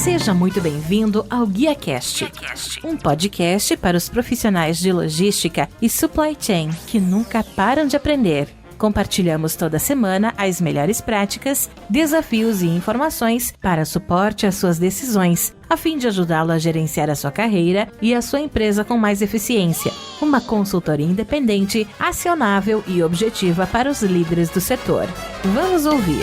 Seja muito bem-vindo ao GuiaCast, um podcast para os profissionais de logística e supply chain que nunca param de aprender. Compartilhamos toda semana as melhores práticas, desafios e informações para suporte às suas decisões, a fim de ajudá-lo a gerenciar a sua carreira e a sua empresa com mais eficiência. Uma consultoria independente, acionável e objetiva para os líderes do setor. Vamos ouvir!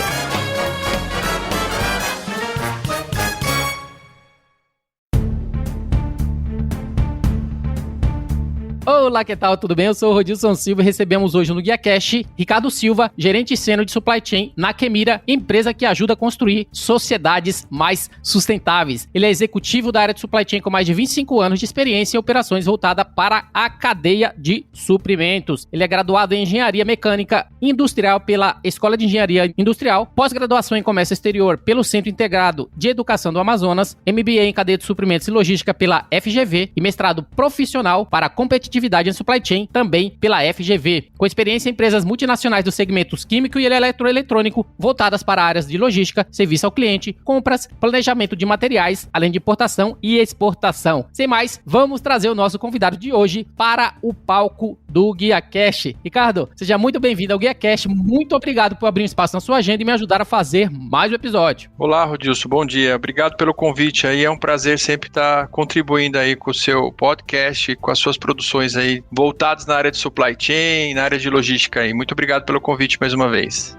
Olá, que tal? Tudo bem? Eu sou o Rodilson Silva e recebemos hoje no GuiaCast Ricardo Silva, gerente sênior de Supply Chain na Kemira, empresa que ajuda a construir sociedades mais sustentáveis. Ele é executivo da área de Supply Chain com mais de 25 anos de experiência em operações voltada para a cadeia de suprimentos. Ele é graduado em Engenharia Mecânica Industrial pela Escola de Engenharia Industrial, pós-graduação em Comércio Exterior pelo Centro Integrado de Educação do Amazonas, MBA em Cadeia de Suprimentos e Logística pela FGV e mestrado profissional para competitividade em Supply Chain, também pela FGV, com experiência em empresas multinacionais dos segmentos químico e eletroeletrônico, voltadas para áreas de logística, serviço ao cliente, compras, planejamento de materiais, além de importação e exportação. Sem mais, vamos trazer o nosso convidado de hoje para o palco do GuiaCast. Ricardo, seja muito bem-vindo ao GuiaCast, muito obrigado por abrir um espaço na sua agenda e me ajudar a fazer mais um episódio. Olá, Rodilson, bom dia, obrigado pelo convite aí, é um prazer sempre estar contribuindo aí com o seu podcast, com as suas produções aí voltados na área de supply chain, na área de logística aí. Muito obrigado pelo convite mais uma vez.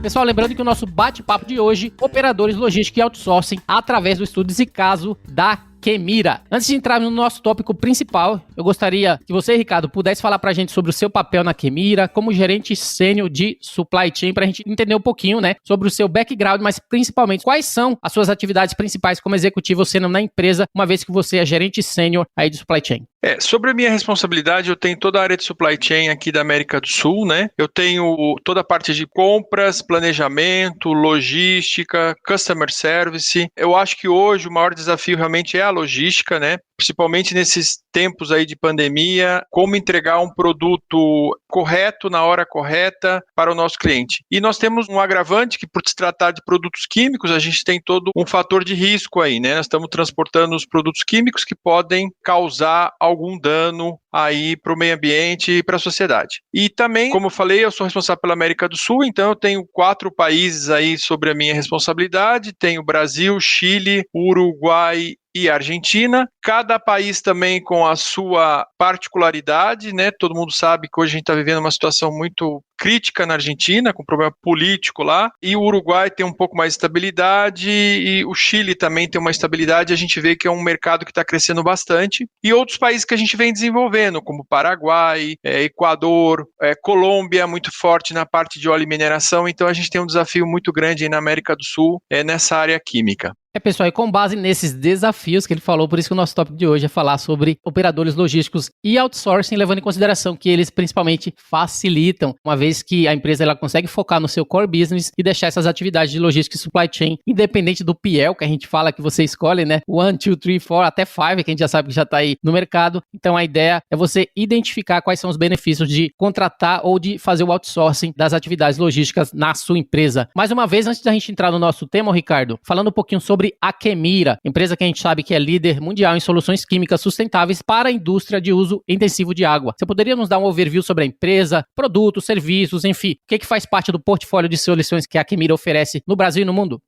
Pessoal, lembrando que o nosso bate-papo de hoje, operadores logística e outsourcing, através do estudo e caso da Kemira. Antes de entrar no nosso tópico principal, eu gostaria que você, Ricardo, pudesse falar pra gente sobre o seu papel na Kemira como gerente sênior de supply chain, pra gente entender um pouquinho, né, sobre o seu background, mas principalmente quais são as suas atividades principais como executivo sênior na empresa, uma vez que você é gerente sênior aí de supply chain. Sobre a minha responsabilidade, eu tenho toda a área de supply chain aqui da América do Sul, né? Eu tenho toda a parte de compras, planejamento, logística, customer service. Eu acho que hoje o maior desafio realmente é a logística, né? Principalmente nesses tempos aí de pandemia, como entregar um produto correto, na hora correta, para o nosso cliente. E nós temos um agravante que, por se tratar de produtos químicos, a gente tem todo um fator de risco aí, né? Nós estamos transportando os produtos químicos que podem causar algum dano aí para o meio ambiente e para a sociedade. E também, como eu falei, eu sou responsável pela América do Sul, então eu tenho 4 países aí sobre a minha responsabilidade, tenho Brasil, Chile, Uruguai e Argentina, cada país também com a sua particularidade, né? Todo mundo sabe que hoje a gente está vivendo uma situação muito crítica na Argentina, com problema político lá, e o Uruguai tem um pouco mais de estabilidade, e o Chile também tem uma estabilidade, a gente vê que é um mercado que está crescendo bastante, e outros países que a gente vem desenvolvendo, como Paraguai, Equador, Colômbia, muito forte na parte de óleo e mineração, então a gente tem um desafio muito grande aí na América do Sul, nessa área química. Pessoal, e com base nesses desafios que ele falou, por isso que o nosso tópico de hoje é falar sobre operadores logísticos e outsourcing, levando em consideração que eles principalmente facilitam, uma vez que a empresa ela consegue focar no seu core business e deixar essas atividades de logística e supply chain, independente do PL, que a gente fala que você escolhe, né? 1, 2, 3, 4, até 5, que a gente já sabe que já está aí no mercado. Então a ideia é você identificar quais são os benefícios de contratar ou de fazer o outsourcing das atividades logísticas na sua empresa. Mais uma vez, antes da gente entrar no nosso tema, Ricardo, falando um pouquinho sobre a Kemira, empresa que a gente sabe que é líder mundial em soluções químicas sustentáveis para a indústria de uso intensivo de água. Você poderia nos dar um overview sobre a empresa, produtos, serviços, enfim, o que faz parte do portfólio de soluções que a Kemira oferece no Brasil e no mundo?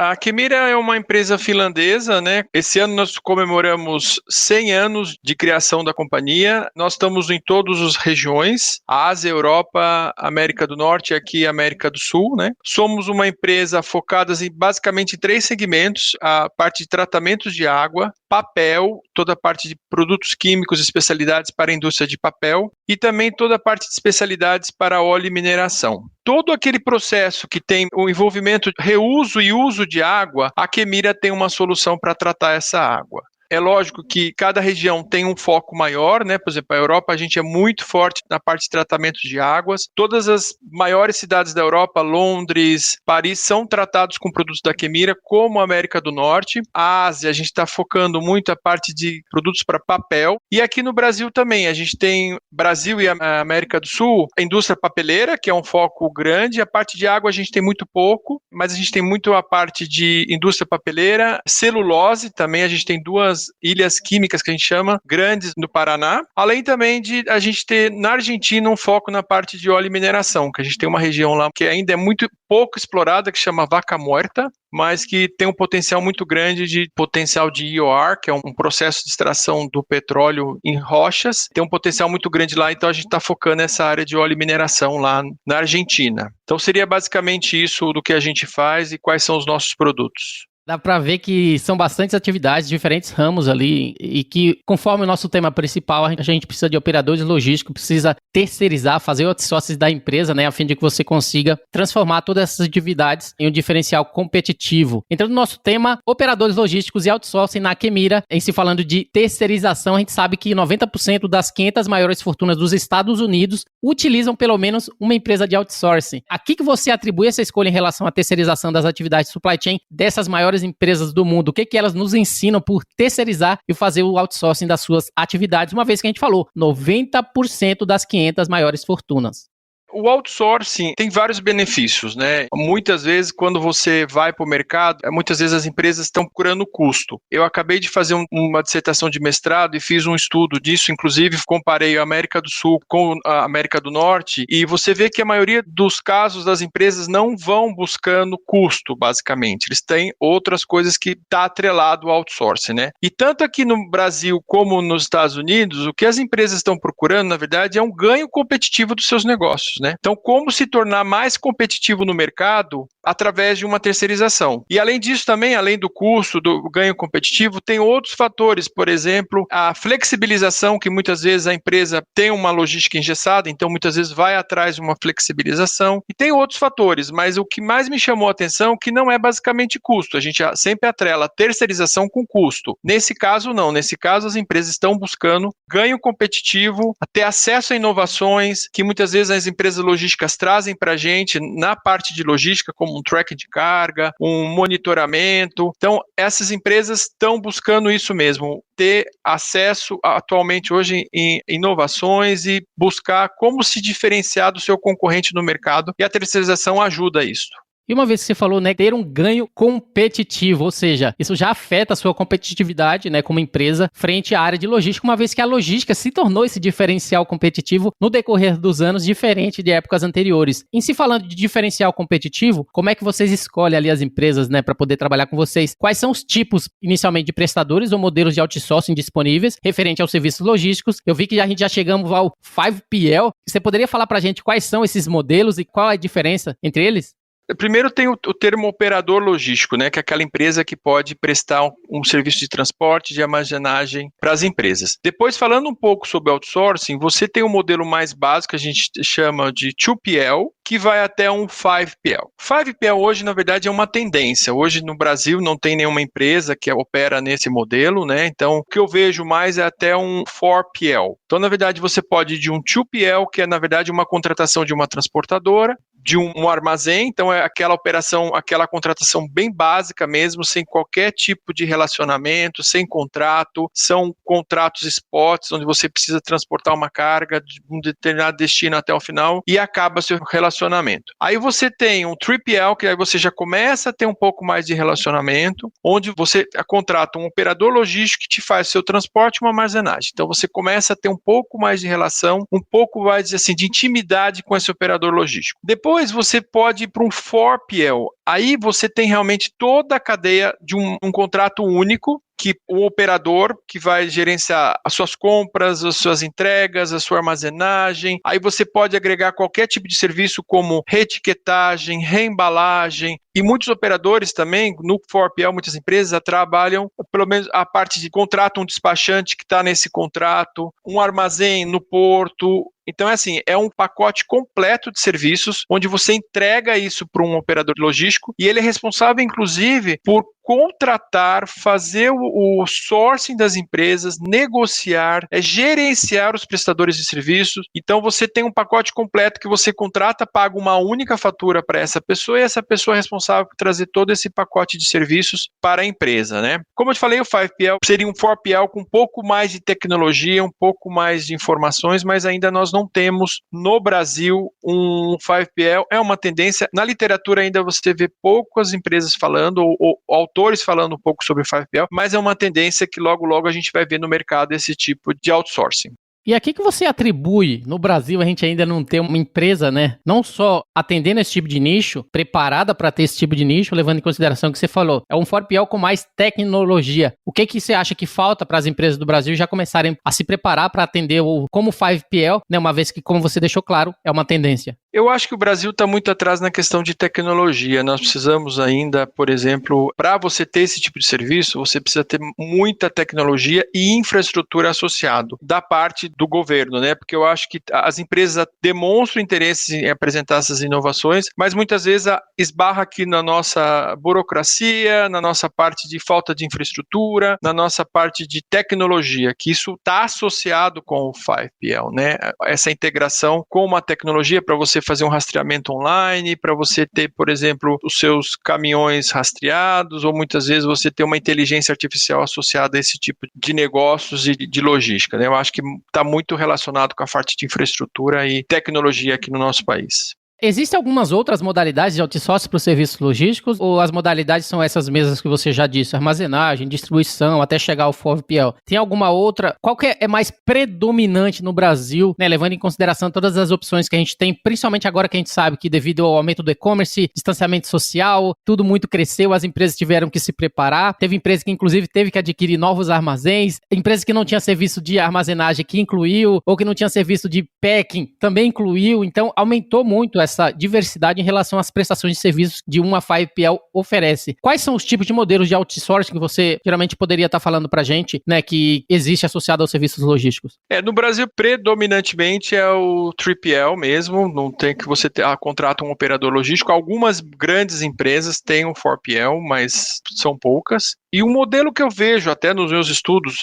A Kemira é uma empresa finlandesa, né? Esse ano nós comemoramos 100 anos de criação da companhia. Nós estamos em todas as regiões, Ásia, Europa, América do Norte e aqui América do Sul, né? Somos uma empresa focada basicamente em 3 segmentos, a parte de tratamentos de água, papel, toda a parte de produtos químicos, especialidades para a indústria de papel e também toda a parte de especialidades para óleo e mineração. Todo aquele processo que tem o envolvimento, reuso e uso de água, a Kemira tem uma solução para tratar essa água. É lógico que cada região tem um foco maior, né? Por exemplo, a Europa, a gente é muito forte na parte de tratamento de águas. Todas as maiores cidades da Europa, Londres, Paris, são tratados com produtos da Kemira, como a América do Norte. A Ásia, a gente está focando muito a parte de produtos para papel. E aqui no Brasil também, a gente tem Brasil e a América do Sul, a indústria papeleira, que é um foco grande. A parte de água a gente tem muito pouco, mas a gente tem muito a parte de indústria papeleira, celulose também, a gente tem 2 ilhas químicas que a gente chama, grandes no Paraná. Além também de a gente ter na Argentina um foco na parte de óleo e mineração, que a gente tem uma região lá que ainda é muito pouco explorada, que chama Vaca Muerta, mas que tem um potencial muito grande de potencial de EOR, que é um processo de extração do petróleo em rochas. Tem um potencial muito grande lá, então a gente está focando nessa área de óleo e mineração lá na Argentina. Então seria basicamente isso do que a gente faz e quais são os nossos produtos. Dá para ver que são bastantes atividades, diferentes ramos ali, e que, conforme o nosso tema principal, a gente precisa de operadores logísticos, precisa terceirizar, fazer outsourcing da empresa, né, a fim de que você consiga transformar todas essas atividades em um diferencial competitivo. Entrando no nosso tema, operadores logísticos e outsourcing na Kemira, em se falando de terceirização, a gente sabe que 90% das 500 maiores fortunas dos Estados Unidos utilizam pelo menos uma empresa de outsourcing. A que você atribui essa escolha em relação à terceirização das atividades de supply chain dessas maiores empresas do mundo? O que elas nos ensinam por terceirizar e fazer o outsourcing das suas atividades, uma vez que a gente falou, 90% das 500 maiores fortunas. O outsourcing tem vários benefícios, né? Muitas vezes, quando você vai para o mercado, muitas vezes as empresas estão procurando custo. Eu acabei de fazer uma dissertação de mestrado e fiz um estudo disso, inclusive comparei a América do Sul com a América do Norte, e você vê que a maioria dos casos das empresas não vão buscando custo, basicamente. Eles têm outras coisas que está atrelado ao outsourcing, né? E tanto aqui no Brasil como nos Estados Unidos, o que as empresas estão procurando, na verdade, é um ganho competitivo dos seus negócios, né? Então, como se tornar mais competitivo no mercado através de uma terceirização. E além disso também, além do custo, do ganho competitivo, tem outros fatores, por exemplo, a flexibilização, que muitas vezes a empresa tem uma logística engessada, então muitas vezes vai atrás de uma flexibilização, e tem outros fatores, mas o que mais me chamou a atenção é que não é basicamente custo, a gente sempre atrela a terceirização com custo. Nesse caso, não, nesse caso as empresas estão buscando ganho competitivo, ter acesso a inovações, que muitas vezes as empresas logísticas trazem para a gente na parte de logística, como um tracking de carga, um monitoramento. Então, essas empresas estão buscando isso mesmo, ter acesso atualmente hoje em inovações e buscar como se diferenciar do seu concorrente no mercado, e a terceirização ajuda a isso. E uma vez que você falou, né, ter um ganho competitivo, ou seja, isso já afeta a sua competitividade, né, como empresa, frente à área de logística, uma vez que a logística se tornou esse diferencial competitivo no decorrer dos anos, diferente de épocas anteriores. Em se falando de diferencial competitivo, como é que vocês escolhem ali as empresas, né, para poder trabalhar com vocês? Quais são os tipos, inicialmente, de prestadores ou modelos de outsourcing disponíveis, referente aos serviços logísticos? Eu vi que a gente já chegamos ao 5PL. Você poderia falar para a gente quais são esses modelos e qual é a diferença entre eles? Primeiro tem o termo operador logístico, né, que é aquela empresa que pode prestar um serviço de transporte, de armazenagem para as empresas. Depois, falando um pouco sobre outsourcing, você tem um modelo mais básico que a gente chama de 2PL, que vai até um 5PL. 5PL hoje, na verdade, é uma tendência. Hoje no Brasil não tem nenhuma empresa que opera nesse modelo, né? Então, o que eu vejo mais é até um 4PL. Então, na verdade, você pode ir de um 2PL, que é, na verdade, uma contratação de uma transportadora, de um armazém, então é aquela operação, aquela contratação bem básica mesmo, sem qualquer tipo de relacionamento, sem contrato, são contratos spots, onde você precisa transportar uma carga de um determinado destino até o final e acaba seu relacionamento. Aí você tem um 3PL, que aí você já começa a ter um pouco mais de relacionamento, onde você contrata um operador logístico que te faz seu transporte e uma armazenagem. Então você começa a ter um pouco mais de relação, um pouco mais assim, de intimidade com esse operador logístico. Depois você pode ir para um 4PL. Aí você tem realmente toda a cadeia de um contrato único, que o operador que vai gerenciar as suas compras, as suas entregas, a sua armazenagem. Aí você pode agregar qualquer tipo de serviço como reetiquetagem, reembalagem. E muitos operadores também, no 4PL, muitas empresas trabalham, pelo menos a parte de contrato, um despachante que está nesse contrato, um armazém no porto. Então, é um pacote completo de serviços, onde você entrega isso para um operador logístico e ele é responsável, inclusive, por contratar, fazer o sourcing das empresas, negociar, gerenciar os prestadores de serviços. Então, você tem um pacote completo que você contrata, paga uma única fatura para essa pessoa e essa pessoa é responsável por trazer todo esse pacote de serviços para a empresa, né? Como eu te falei, o 5PL seria um 4PL com um pouco mais de tecnologia, um pouco mais de informações, mas ainda nós não temos no Brasil um 5PL. É uma tendência. Na literatura ainda você vê poucas empresas falando ou autores falando um pouco sobre o 5PL, mas é uma tendência que logo a gente vai ver no mercado esse tipo de outsourcing. E aqui que você atribui, no Brasil a gente ainda não tem uma empresa, né, não só atendendo esse tipo de nicho, preparada para ter esse tipo de nicho, levando em consideração o que você falou, é um 4PL com mais tecnologia. O que você acha que falta para as empresas do Brasil já começarem a se preparar para atender como 5PL, né, uma vez que, como você deixou claro, é uma tendência? Eu acho que o Brasil está muito atrás na questão de tecnologia. Nós precisamos ainda, por exemplo, para você ter esse tipo de serviço, você precisa ter muita tecnologia e infraestrutura associado da parte do governo, né? Porque eu acho que as empresas demonstram interesse em apresentar essas inovações, mas muitas vezes esbarra aqui na nossa burocracia, na nossa parte de falta de infraestrutura, na nossa parte de tecnologia, que isso está associado com o 5PL, né? Essa integração com uma tecnologia para você fazer um rastreamento online, para você ter, por exemplo, os seus caminhões rastreados, ou muitas vezes você ter uma inteligência artificial associada a esse tipo de negócios e de logística, né? Eu acho que está muito relacionado com a parte de infraestrutura e tecnologia aqui no nosso país. Existem algumas outras modalidades de outsourcing para os serviços logísticos ou as modalidades são essas mesmas que você já disse, armazenagem, distribuição, até chegar ao 4PL? Tem alguma outra? Qual que é mais predominante no Brasil, né, levando em consideração todas as opções que a gente tem, principalmente agora que a gente sabe que devido ao aumento do e-commerce, distanciamento social, tudo muito cresceu, as empresas tiveram que se preparar, teve empresa que inclusive teve que adquirir novos armazéns, empresa que não tinha serviço de armazenagem que incluiu, ou que não tinha serviço de packing também incluiu, então aumentou muito essa diversidade em relação às prestações de serviços de uma 5PL oferece. Quais são os tipos de modelos de outsourcing que você geralmente poderia estar falando pra gente, né, que existe associado aos serviços logísticos? No Brasil, predominantemente é o 3PL mesmo, não tem que você contrata um operador logístico. Algumas grandes empresas têm um 4PL, mas são poucas. E o modelo que eu vejo, até nos meus estudos,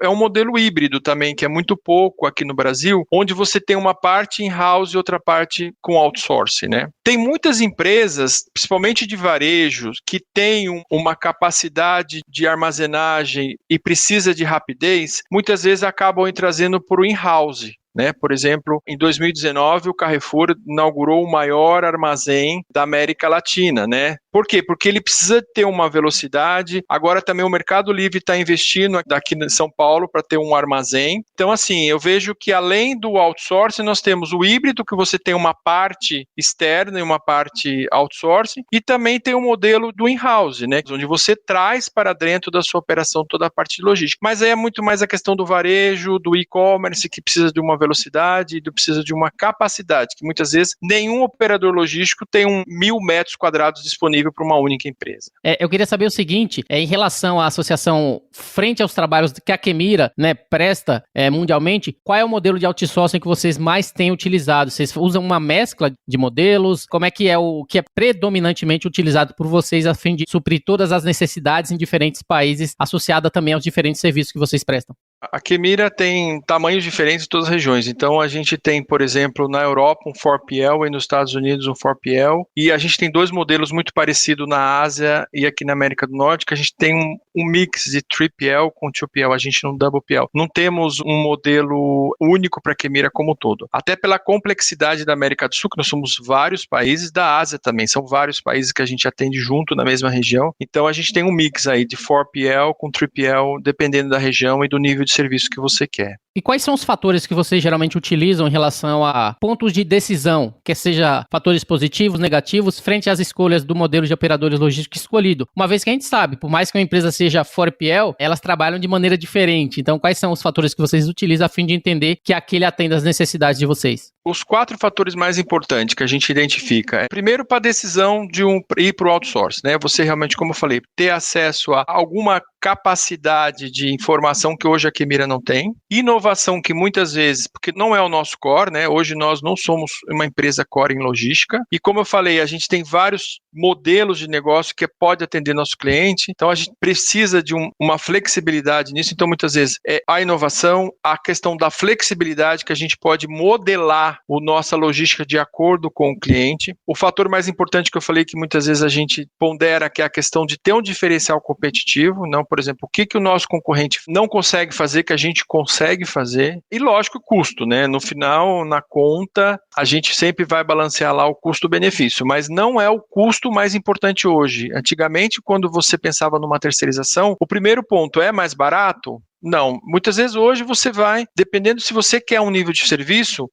é um modelo híbrido também, que é muito pouco aqui no Brasil, onde você tem uma parte in-house e outra parte com outsourcing, né? Tem muitas empresas, principalmente de varejo, que têm uma capacidade de armazenagem e precisa de rapidez, muitas vezes acabam trazendo para o in-house. Né? Por exemplo, em 2019, o Carrefour inaugurou o maior armazém da América Latina, né? Por quê? Porque ele precisa ter uma velocidade. Agora também o Mercado Livre está investindo aqui em São Paulo para ter um armazém. Então, assim, eu vejo que além do outsourcing, nós temos o híbrido, que você tem uma parte externa e uma parte outsourcing, e também tem o modelo do in-house, né? Onde você traz para dentro da sua operação toda a parte de logística. Mas aí é muito mais a questão do varejo, do e-commerce, que precisa de uma velocidade, precisa de uma capacidade, que muitas vezes nenhum operador logístico tem 1.000 metros quadrados disponível para uma única empresa. Eu queria saber o seguinte, em relação à associação frente aos trabalhos que a Kemira, né, presta mundialmente, qual é o modelo de outsourcing que vocês mais têm utilizado? Vocês usam uma mescla de modelos? Como é que é o que é predominantemente utilizado por vocês a fim de suprir todas as necessidades em diferentes países, associada também aos diferentes serviços que vocês prestam? A Kemira tem tamanhos diferentes em todas as regiões. Então, a gente tem, por exemplo, na Europa um 4PL e nos Estados Unidos um 4PL. E a gente tem dois modelos muito parecidos na Ásia e aqui na América do Norte, que a gente tem um mix de 3PL com 2PL, a gente não double PL. Não temos um modelo único para a Kemira como um todo. Até pela complexidade da América do Sul, que nós somos vários países, da Ásia também. São vários países que a gente atende junto na mesma região. Então, a gente tem um mix aí de 4PL com 3PL, dependendo da região e do nível de serviço que você quer. E quais são os fatores que vocês geralmente utilizam em relação a pontos de decisão, que seja fatores positivos, negativos, frente às escolhas do modelo de operadores logísticos escolhido? Uma vez que a gente sabe, por mais que uma empresa seja 4PL, elas trabalham de maneira diferente. Então, quais são os fatores que vocês utilizam a fim de entender que aquele atende às necessidades de vocês? Os 4 fatores mais importantes que a gente identifica primeiro, para a decisão de ir para o outsourcing, né? Você realmente, como eu falei, ter acesso a alguma capacidade de informação que hoje a Kemira não tem. Inovação inovação que muitas vezes, porque não é o nosso core, né? Hoje nós não somos uma empresa core em logística, e como eu falei, a gente tem vários modelos de negócio que pode atender nosso cliente, então a gente precisa de uma flexibilidade nisso, então muitas vezes é a inovação, a questão da flexibilidade que a gente pode modelar a nossa logística de acordo com o cliente. O fator mais importante que eu falei que muitas vezes a gente pondera, que é a questão de ter um diferencial competitivo, não, por exemplo, o que o nosso concorrente não consegue fazer que a gente consegue fazer, e lógico, o custo, né? No final, na conta, a gente sempre vai balancear lá o custo-benefício, mas não é o custo mais importante hoje. Antigamente, quando você pensava numa terceirização, o primeiro ponto é mais barato? Não, muitas vezes hoje você vai, dependendo se você quer um nível de serviço,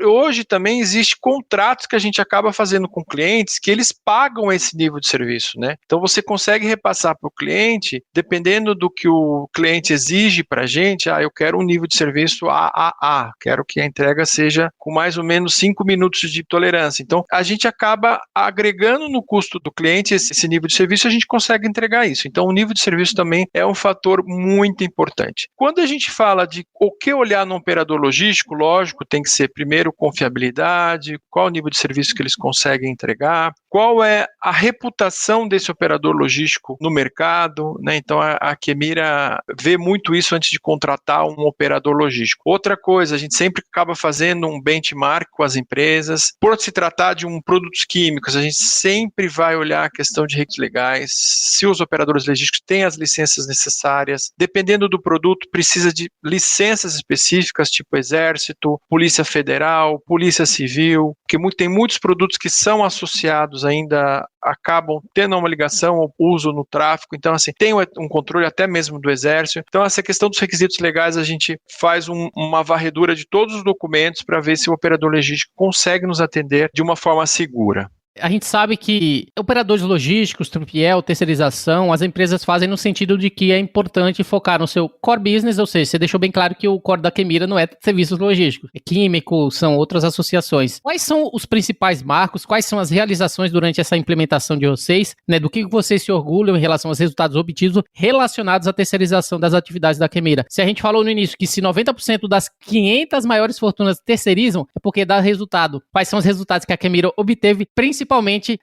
hoje também existe contratos que a gente acaba fazendo com clientes que eles pagam esse nível de serviço, né? Então você consegue repassar para o cliente, dependendo do que o cliente exige para a gente, eu quero um nível de serviço AAA, quero que a entrega seja com mais ou menos 5 minutos de tolerância. Então a gente acaba agregando no custo do cliente esse nível de serviço, a gente consegue entregar isso. Então o nível de serviço também é um fator muito importante. Quando a gente fala de o que olhar no operador logístico, lógico, tem que ser primeiro confiabilidade, qual o nível de serviço que eles conseguem entregar, qual é a reputação desse operador logístico no mercado, né? Então a Kemira vê muito isso antes de contratar um operador logístico. Outra coisa, a gente sempre acaba fazendo um benchmark com as empresas. Por se tratar de produtos químicos, a gente sempre vai olhar a questão de requisitos legais, se os operadores logísticos têm as licenças necessárias. Dependendo do produto, precisa de licenças específicas, tipo Exército, Polícia Federal, Polícia Civil, porque tem muitos produtos que são associados ainda, acabam tendo uma ligação ao uso no tráfico, então assim, tem um controle até mesmo do Exército. Então essa questão dos requisitos legais, a gente faz uma varredura de todos os documentos para ver se o operador logístico consegue nos atender de uma forma segura. A gente sabe que operadores logísticos, 3PL, terceirização, as empresas fazem no sentido de que é importante focar no seu core business, ou seja, você deixou bem claro que o core da Kemira não é serviços logísticos, é químico, são outras associações. Quais são os principais marcos, quais são as realizações durante essa implementação de vocês, né, do que vocês se orgulham em relação aos resultados obtidos relacionados à terceirização das atividades da Kemira? Se a gente falou no início que se 90% das 500 maiores fortunas terceirizam, é porque dá resultado. Quais são os resultados que a Kemira obteve, principalmente,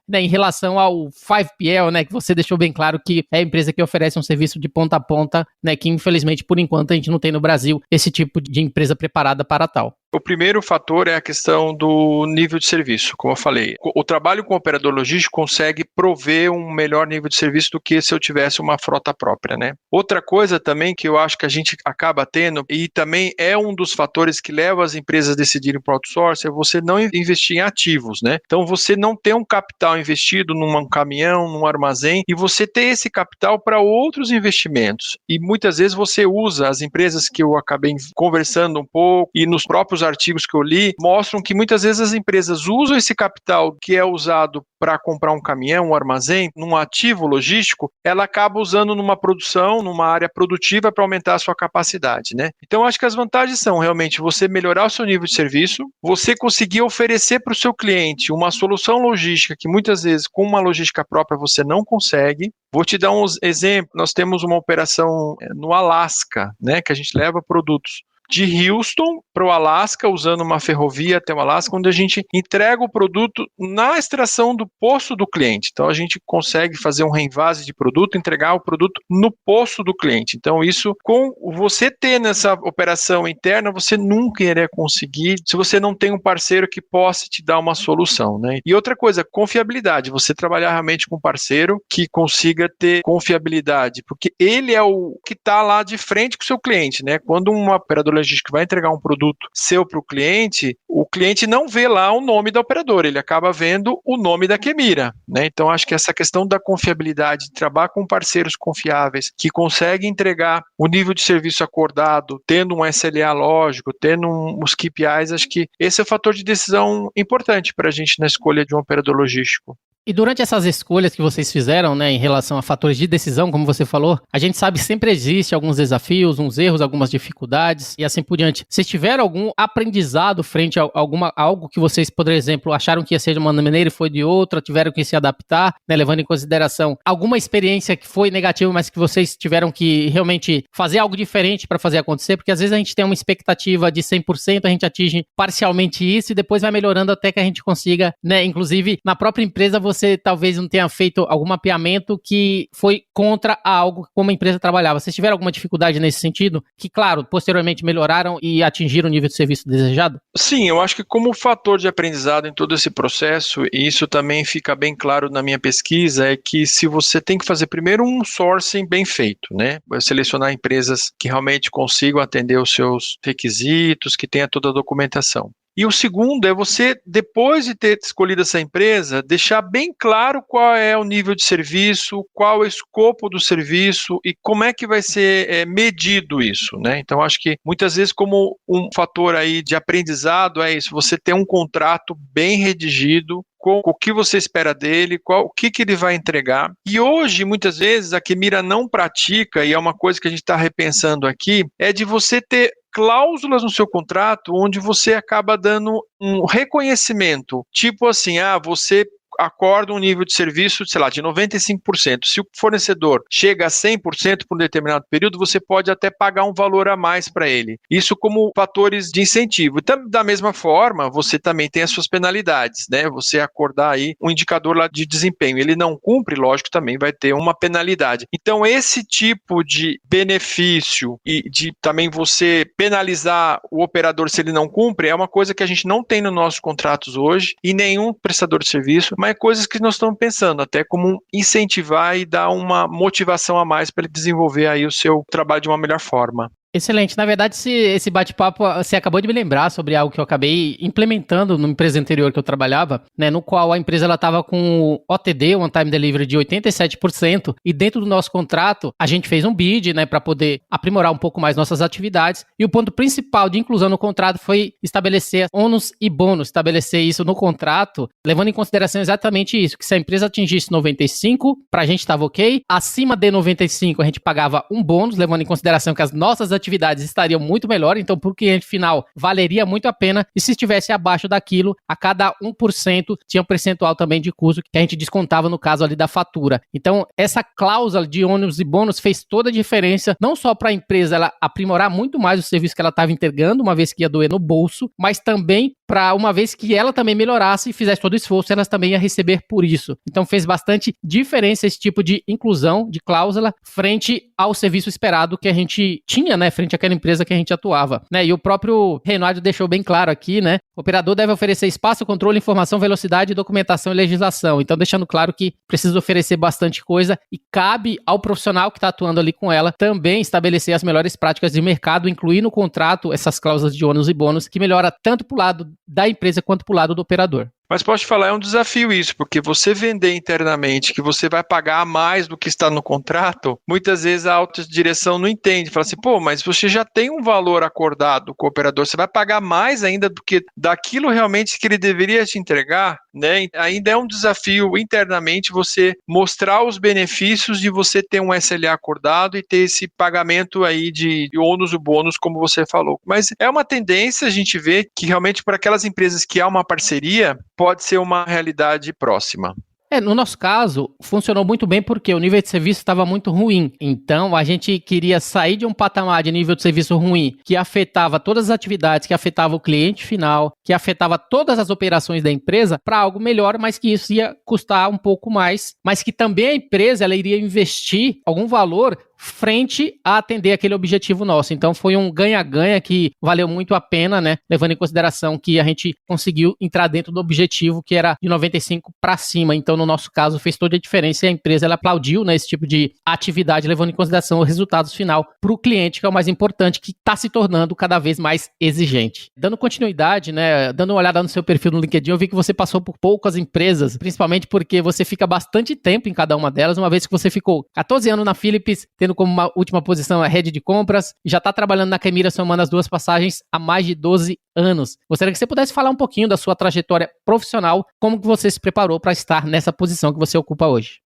né, em relação ao 5PL, né, que você deixou bem claro que é a empresa que oferece um serviço de ponta a ponta, né, que infelizmente, por enquanto, a gente não tem no Brasil esse tipo de empresa preparada para tal. O primeiro fator é a questão do nível de serviço, como eu falei. O trabalho com o operador logístico consegue prover um melhor nível de serviço do que se eu tivesse uma frota própria, né? Outra coisa também que eu acho que a gente acaba tendo, e também é um dos fatores que leva as empresas a decidirem para o outsourcing, é você não investir em ativos, né? Então, você não ter um capital investido num caminhão, num armazém, e você ter esse capital para outros investimentos. E muitas vezes você usa as empresas que eu acabei conversando um pouco, e nos próprios artigos que eu li, mostram que muitas vezes as empresas usam esse capital que é usado para comprar um caminhão, um armazém, num ativo logístico, ela acaba usando numa produção, numa área produtiva para aumentar a sua capacidade, né? Então, acho que as vantagens são realmente você melhorar o seu nível de serviço, você conseguir oferecer para o seu cliente uma solução logística que muitas vezes com uma logística própria você não consegue. Vou te dar uns exemplos. Nós temos uma operação no Alasca, né, que a gente leva produtos de Houston para o Alasca, usando uma ferrovia até o Alasca, onde a gente entrega o produto na extração do poço do cliente. Então, a gente consegue fazer um reenvase de produto, entregar o produto no poço do cliente. Então, isso, com você ter nessa operação interna, você nunca iria conseguir se você não tem um parceiro que possa te dar uma solução, né? E outra coisa, confiabilidade. Você trabalhar realmente com um parceiro que consiga ter confiabilidade, porque ele é o que está lá de frente com o seu cliente, né? Quando um operador logístico vai entregar um produto seu para o cliente não vê lá o nome da operadora, ele acaba vendo o nome da Kemira, né? Então, acho que essa questão da confiabilidade, de trabalhar com parceiros confiáveis, que conseguem entregar o nível de serviço acordado, tendo um SLA lógico, tendo os KPIs, acho que esse é o fator de decisão importante para a gente na escolha de um operador logístico. E durante essas escolhas que vocês fizeram, né, em relação a fatores de decisão, como você falou, a gente sabe que sempre existe alguns desafios, uns erros, algumas dificuldades e assim por diante. Vocês tiveram algum aprendizado frente a algo que vocês, por exemplo, acharam que ia ser de uma maneira e foi de outra, tiveram que se adaptar, né, levando em consideração alguma experiência que foi negativa, mas que vocês tiveram que realmente fazer algo diferente para fazer acontecer? Porque às vezes a gente tem uma expectativa de 100%, a gente atinge parcialmente isso e depois vai melhorando até que a gente consiga, né, inclusive na própria empresa você talvez não tenha feito algum mapeamento que foi contra algo como a empresa trabalhava. Vocês tiveram alguma dificuldade nesse sentido? Que, claro, posteriormente melhoraram e atingiram o nível de serviço desejado? Sim, eu acho que como fator de aprendizado em todo esse processo, e isso também fica bem claro na minha pesquisa, é que se você tem que fazer primeiro um sourcing bem feito, né? Selecionar empresas que realmente consigam atender os seus requisitos, que tenha toda a documentação. E o segundo é você, depois de ter escolhido essa empresa, deixar bem claro qual é o nível de serviço, qual é o escopo do serviço e como é que vai ser medido isso, né? Então, acho que muitas vezes como um fator aí de aprendizado é isso, você ter um contrato bem redigido, com o que você espera dele, o que ele vai entregar. E hoje, muitas vezes, a Kemira não pratica, e é uma coisa que a gente está repensando aqui, é de você ter cláusulas no seu contrato onde você acaba dando um reconhecimento, tipo assim, você acorda um nível de serviço, sei lá, de 95%. Se o fornecedor chega a 100% por um determinado período, você pode até pagar um valor a mais para ele. Isso como fatores de incentivo. Então, da mesma forma, você também tem as suas penalidades, né? Você acordar aí um indicador lá de desempenho. Ele não cumpre, lógico, também vai ter uma penalidade. Então, esse tipo de benefício e de também você penalizar o operador se ele não cumpre, é uma coisa que a gente não tem nos nossos contratos hoje e nenhum prestador de serviço, mas coisas que nós estamos pensando, até como incentivar e dar uma motivação a mais para ele desenvolver aí o seu trabalho de uma melhor forma. Excelente. Na verdade, esse bate-papo, você acabou de me lembrar sobre algo que eu acabei implementando numa empresa anterior que eu trabalhava, né, no qual a empresa estava com OTD, One Time Delivery, de 87%, e dentro do nosso contrato, a gente fez um bid, né, para poder aprimorar um pouco mais nossas atividades, e o ponto principal de inclusão no contrato foi estabelecer ônus e bônus, estabelecer isso no contrato, levando em consideração exatamente isso, que se a empresa atingisse 95, para a gente estava ok, acima de 95 a gente pagava um bônus, levando em consideração que as nossas atividades estariam muito melhor, então para o cliente final valeria muito a pena, e se estivesse abaixo daquilo, a cada 1% tinha um percentual também de custo que a gente descontava no caso ali da fatura. Então essa cláusula de ônus e bônus fez toda a diferença, não só para a empresa ela aprimorar muito mais o serviço que ela estava entregando, uma vez que ia doer no bolso, mas também para uma vez que ela também melhorasse e fizesse todo o esforço, elas também iam receber por isso. Então fez bastante diferença esse tipo de inclusão, de cláusula, frente ao serviço esperado que a gente tinha, né, frente àquela empresa que a gente atuava, né, e o próprio Reinaldo deixou bem claro aqui, né, o operador deve oferecer espaço, controle, informação, velocidade, documentação e legislação, então deixando claro que precisa oferecer bastante coisa e cabe ao profissional que está atuando ali com ela também estabelecer as melhores práticas de mercado, incluir no contrato essas cláusulas de ônus e bônus, que melhora tanto para o lado da empresa quanto para o lado do operador. Mas posso te falar, é um desafio isso, porque você vender internamente que você vai pagar mais do que está no contrato, muitas vezes a alta direção não entende. Fala assim, mas você já tem um valor acordado com o operador, você vai pagar mais ainda do que daquilo realmente que ele deveria te entregar, né? Ainda é um desafio internamente você mostrar os benefícios de você ter um SLA acordado e ter esse pagamento aí de ônus e bônus, como você falou. Mas é uma tendência a gente ver que realmente para aquelas empresas que há uma parceria, pode ser uma realidade próxima. No nosso caso, funcionou muito bem porque o nível de serviço estava muito ruim. Então, a gente queria sair de um patamar de nível de serviço ruim que afetava todas as atividades, que afetava o cliente final, que afetava todas as operações da empresa, para algo melhor, mas que isso ia custar um pouco mais, mas que também a empresa ela iria investir algum valor frente a atender aquele objetivo nosso. Então foi um ganha-ganha que valeu muito a pena, né? Levando em consideração que a gente conseguiu entrar dentro do objetivo que era de 95 para cima. Então no nosso caso fez toda a diferença e a empresa ela aplaudiu, né, esse tipo de atividade, levando em consideração os resultados final para o cliente, que é o mais importante, que está se tornando cada vez mais exigente. Dando continuidade, né, dando uma olhada no seu perfil no LinkedIn, eu vi que você passou por poucas empresas, principalmente porque você fica bastante tempo em cada uma delas, uma vez que você ficou 14 anos na Philips, tendo como uma última posição a Head de Compras, já está trabalhando na Kemira somando as 2 passagens há mais de 12 anos. Gostaria que você pudesse falar um pouquinho da sua trajetória profissional, como que você se preparou para estar nessa posição que você ocupa hoje.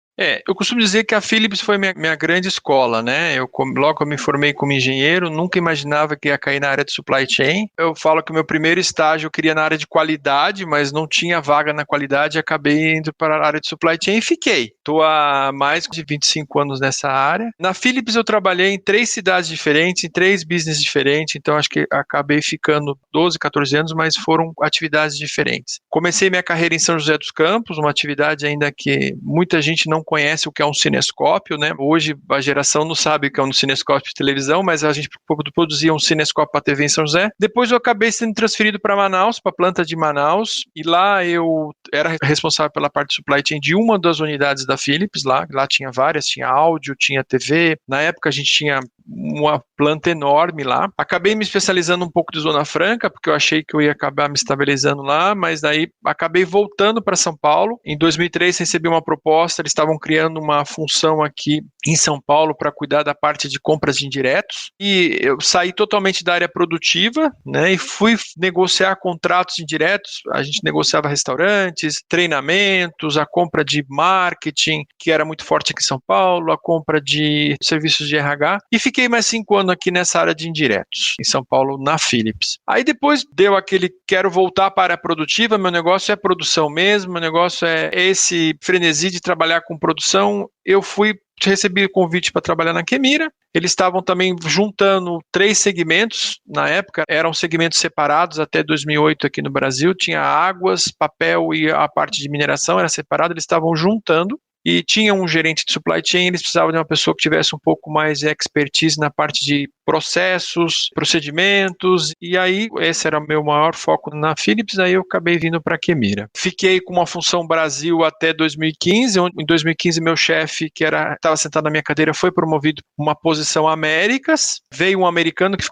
Eu costumo dizer que a Philips foi minha grande escola, né? Logo que eu me formei como engenheiro, nunca imaginava que ia cair na área de supply chain. Eu falo que o meu primeiro estágio eu queria na área de qualidade, mas não tinha vaga na qualidade, acabei indo para a área de supply chain e fiquei. Estou há mais de 25 anos nessa área. Na Philips eu trabalhei em 3 cidades diferentes, em 3 business diferentes, então acho que acabei ficando 12, 14 anos, mas foram atividades diferentes. Comecei minha carreira em São José dos Campos, uma atividade ainda que muita gente não conhece o que é um cinescópio, né? Hoje a geração não sabe o que é um cinescópio de televisão, mas a gente produzia um cinescópio para TV em São José. Depois eu acabei sendo transferido para Manaus, para a planta de Manaus, e lá eu era responsável pela parte de supply chain de uma das unidades da Philips, lá tinha várias, tinha áudio, tinha TV. Na época a gente tinha uma planta enorme lá. Acabei me especializando um pouco de Zona Franca, porque eu achei que eu ia acabar me estabilizando lá, mas daí acabei voltando para São Paulo. Em 2003 recebi uma proposta, eles estavam criando uma função aqui em São Paulo para cuidar da parte de compras de indiretos, e eu saí totalmente da área produtiva, né, e fui negociar contratos indiretos. A gente negociava restaurantes, treinamentos, a compra de marketing, que era muito forte aqui em São Paulo, a compra de serviços de RH, e fiquei mais 5 anos aqui nessa área de indiretos, em São Paulo, na Philips. Aí depois deu aquele, quero voltar para a área produtiva, meu negócio é produção mesmo, meu negócio é esse frenesi de trabalhar com produção. Eu recebi o convite para trabalhar na Kemira. Eles estavam também juntando 3 segmentos, na época eram segmentos separados até 2008 aqui no Brasil, tinha águas, papel e a parte de mineração era separada, eles estavam juntando. E tinha um gerente de supply chain, eles precisavam de uma pessoa que tivesse um pouco mais de expertise na parte de processos, procedimentos, e aí esse era o meu maior foco na Philips, aí eu acabei vindo para a Kemira. Fiquei com uma função Brasil até 2015, onde em 2015 meu chefe, que estava sentado na minha cadeira, foi promovido para uma posição Américas, veio um americano que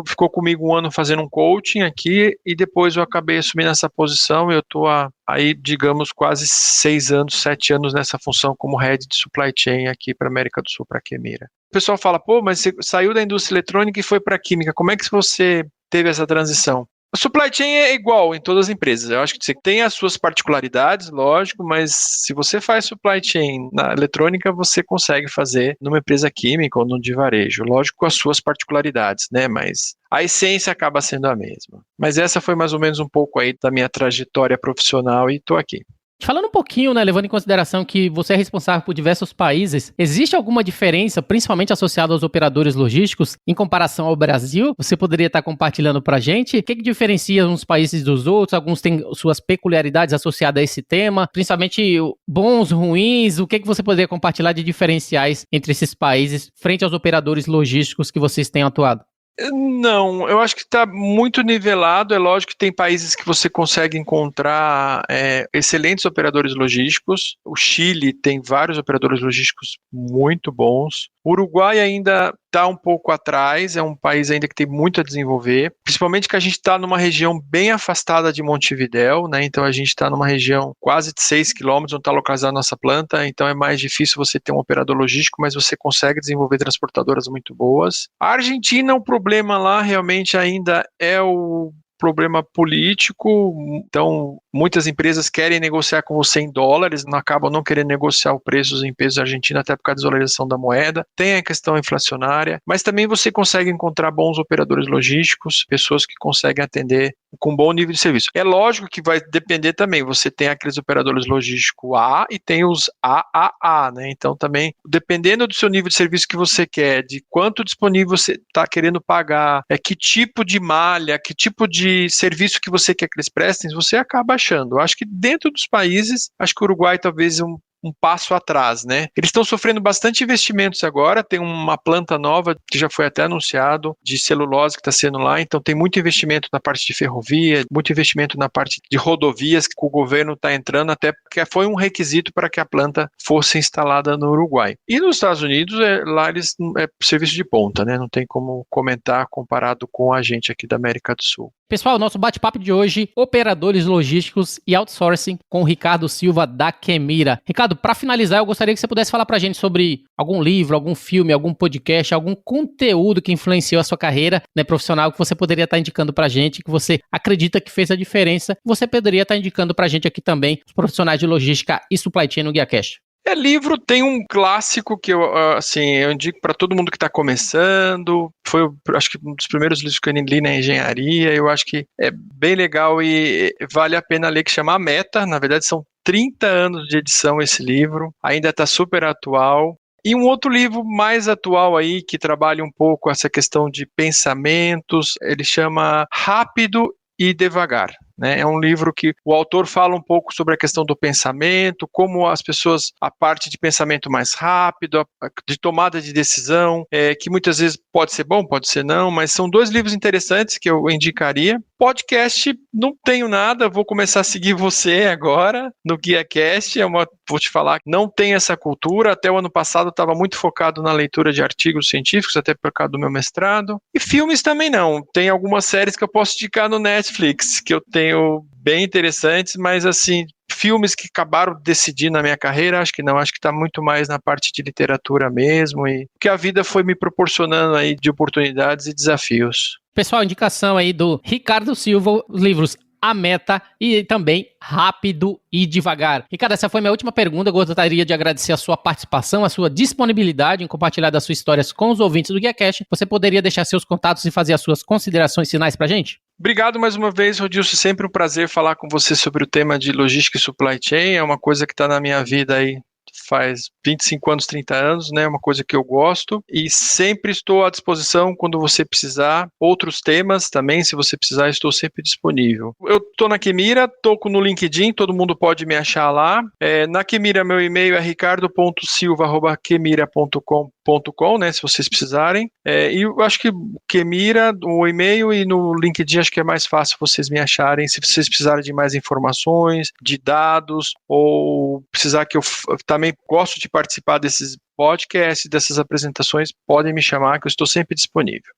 ficou comigo 1 ano fazendo um coaching aqui, e depois eu acabei assumindo essa posição, eu estou aí, digamos, quase 6 anos, 7 anos nessa função como Head de Supply Chain aqui para a América do Sul, para a Kemira. O pessoal fala, mas você saiu da indústria eletrônica e foi para a química, como é que você teve essa transição? A supply chain é igual em todas as empresas. Eu acho que você tem as suas particularidades, lógico, mas se você faz supply chain na eletrônica, você consegue fazer numa empresa química ou no de varejo. Lógico, com as suas particularidades, né? Mas a essência acaba sendo a mesma. Mas essa foi mais ou menos um pouco aí da minha trajetória profissional e estou aqui. Falando um pouquinho, né, levando em consideração que você é responsável por diversos países, existe alguma diferença, principalmente associada aos operadores logísticos, em comparação ao Brasil? Você poderia estar compartilhando para a gente? O que diferencia uns países dos outros? Alguns têm suas peculiaridades associadas a esse tema, principalmente bons, ruins. O que você poderia compartilhar de diferenciais entre esses países frente aos operadores logísticos que vocês têm atuado? Não, eu acho que está muito nivelado. É lógico que tem países que você consegue encontrar excelentes operadores logísticos. O Chile tem vários operadores logísticos muito bons. O Uruguai ainda está um pouco atrás, é um país ainda que tem muito a desenvolver, principalmente que a gente está numa região bem afastada de Montevidéu, né? Então a gente está numa região quase de 6 quilômetros onde está localizada a nossa planta, então é mais difícil você ter um operador logístico, mas você consegue desenvolver transportadoras muito boas. A Argentina, o problema lá realmente ainda é o problema político, então muitas empresas querem negociar com você em dólares, acabam não querendo negociar os preços em pesos argentinos até por causa da desvalorização da moeda, tem a questão inflacionária, mas também você consegue encontrar bons operadores logísticos, pessoas que conseguem atender com bom nível de serviço. É lógico que vai depender também, você tem aqueles operadores logísticos A e tem os AAA, né? Então também, dependendo do seu nível de serviço que você quer, de quanto disponível você está querendo pagar, que tipo de malha, que tipo de serviço que você quer que eles prestem, você acaba achando. Eu acho que dentro dos países, acho que o Uruguai talvez um passo atrás, né? Eles estão sofrendo bastante investimentos agora, tem uma planta nova que já foi até anunciado, de celulose que está sendo lá, então tem muito investimento na parte de ferrovia, muito investimento na parte de rodovias que o governo está entrando, até porque foi um requisito para que a planta fosse instalada no Uruguai. E nos Estados Unidos, lá eles é serviço de ponta, né? Não tem como comentar comparado com a gente aqui da América do Sul. Pessoal, nosso bate-papo de hoje, operadores logísticos e outsourcing com o Ricardo Silva da Kemira. Ricardo, para finalizar, eu gostaria que você pudesse falar pra gente sobre algum livro, algum filme, algum podcast, algum conteúdo que influenciou a sua carreira, né, profissional, que você poderia estar indicando pra gente, que você acredita que fez a diferença, você poderia estar indicando pra gente aqui também, os profissionais de logística e supply chain no GuiaCast. Livro tem um clássico que eu indico para todo mundo que está começando. Foi, acho que um dos primeiros livros que eu li na engenharia. Eu acho que é bem legal e vale a pena ler, que chama A Meta. Na verdade, são 30 anos de edição esse livro. Ainda está super atual. E um outro livro mais atual aí, que trabalha um pouco essa questão de pensamentos, ele chama Rápido e Devagar. É um livro que o autor fala um pouco sobre a questão do pensamento, como as pessoas, a parte de pensamento mais rápido, de tomada de decisão, que muitas vezes pode ser bom, pode ser não, mas são 2 livros interessantes que eu indicaria. Podcast, não tenho nada, vou começar a seguir você agora no GuiaCast, vou te falar, não tem essa cultura. Até o ano passado eu estava muito focado na leitura de artigos científicos, até por causa do meu mestrado. E filmes também não, tem algumas séries que eu posso indicar no Netflix, que eu tenho bem interessantes, mas assim, filmes que acabaram de decidir na minha carreira, acho que não, acho que está muito mais na parte de literatura mesmo, e que a vida foi me proporcionando aí de oportunidades e desafios. Pessoal, indicação aí do Ricardo Silva, os livros A Meta e também Rápido e Devagar. Ricardo, essa foi minha última pergunta. Eu gostaria de agradecer a sua participação, a sua disponibilidade em compartilhar das suas histórias com os ouvintes do GuiaCast. Você poderia deixar seus contatos e fazer as suas considerações finais pra gente? Obrigado mais uma vez, Rodilson. Sempre um prazer falar com você sobre o tema de logística e supply chain. É uma coisa que está na minha vida aí faz 25 anos, 30 anos, né? Uma coisa que eu gosto e sempre estou à disposição quando você precisar. Outros temas também, se você precisar, estou sempre disponível. Eu estou na Kemira, estou no LinkedIn, todo mundo pode me achar lá. Na Kemira, meu e-mail é ricardo.silva@kemira.com, né, se vocês precisarem. E eu acho que Kemira, o e-mail, e no LinkedIn acho que é mais fácil vocês me acharem, se vocês precisarem de mais informações, de dados, ou precisar que eu também gosto de participar desses podcasts, dessas apresentações, podem me chamar que eu estou sempre disponível.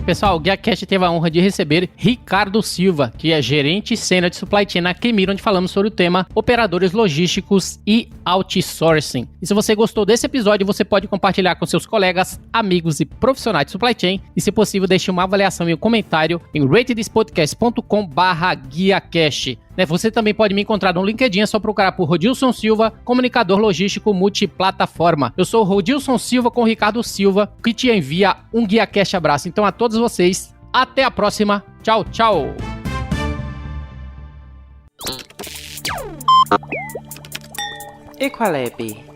Pessoal, o GuiaCast teve a honra de receber Ricardo Silva, que é gerente sênior de supply chain na Kemira, onde falamos sobre o tema operadores logísticos e outsourcing. E se você gostou desse episódio, você pode compartilhar com seus colegas, amigos e profissionais de supply chain. E se possível, deixe uma avaliação e um comentário em ratedspodcast.com/GuiaCast. Você também pode me encontrar no LinkedIn, é só procurar por Rodilson Silva, comunicador logístico multiplataforma. Eu sou o Rodilson Silva com o Ricardo Silva, que te envia um GuiaCast abraço. Então a todos vocês, até a próxima. Tchau, tchau. Equalab.